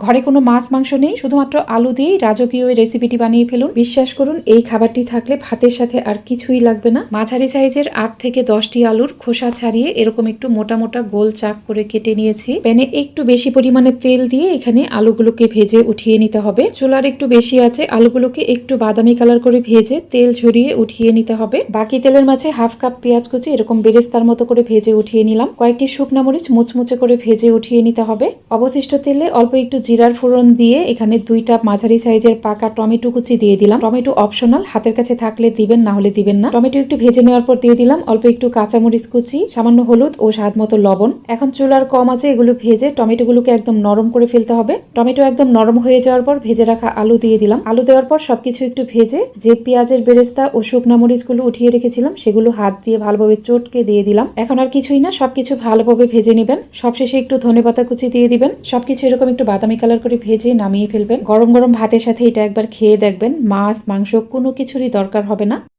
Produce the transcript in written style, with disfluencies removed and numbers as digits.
ঘরে কোনো মাছ মাংস নেই, শুধুমাত্র আলু দিয়েই রাজকীয় এই রেসিপিটি বানিয়ে ফেলুন। বিশ্বাস করুন, এই খাবারটি থাকলে ভাতের সাথে আর কিছুই লাগবে না। মাঝারি সাইজের 8 থেকে 10টি আলুর খোসা ছাড়িয়ে এরকম একটু মোটা মোটা গোল চাক করে কেটে নিয়েছি। প্যানে একটু বেশি পরিমাণে তেল দিয়ে এখানে আলুগুলোকে ভেজে উঠিয়ে নিতে হবে। চুলার একটু বেশি আছে, আলুগুলোকে একটু বাদামি কালার করে ভেজে তেল ঝরিয়ে উঠিয়ে নিতে হবে। বাকি তেলের মাঝে হাফ কাপ পেঁয়াজ কুচি এরকম বেরেস্তার মতো করে ভেজে উঠিয়ে নিলাম। কয়েকটি শুকনা মরিচ মুচমুচে করে ভেজে উঠিয়ে নিতে হবে। অবশিষ্ট তেলে অল্প একটু জিরার ফোড়ন দিয়ে এখানে 2টা মাঝারি সাইজের পাকা টমেটো কুচি দিয়ে দিলাম। টমেটো অপশনাল, হাতের কাছে থাকলে দিবেন, না হলে দিবেন না। টমেটো একটু ভেজে নেওয়ার পর দিয়ে দিলাম অল্প একটু কাঁচামরিচ কুচি, সামান্য হলুদ ও স্বাদ মতো লবণ। এখন চুলার কম আছে এগুলো ভেজে টমেটোগুলোকে একদম নরম করে ফেলতে হবে। টমেটো একদম নরম হয়ে যাওয়ার পর ভেজে রাখা আলু দিয়ে দিলাম। আলু দেওয়ার পর সবকিছু একটু ভেজে যে পেঁয়াজের বেরেস্তা ও শুকনা মরিচগুলো উঠিয়ে রেখেছিলাম সেগুলো হাত দিয়ে ভালোভাবে চটকে দিয়ে দিলাম। এখন আর কিছুই না, সবকিছু ভালোভাবে ভেজে নেবেন। সবশেষে একটু ধনেপাতা কুচি দিয়ে দিবেন। সবকিছু এরকম একটু বাদামি কালার করে ভেজে নামিয়ে ফেলবেন। গরম গরম ভাতের সাথে এটা একবার খেয়ে দেখবেন, মাছ মাংস কোনো কিছুরই দরকার হবে না।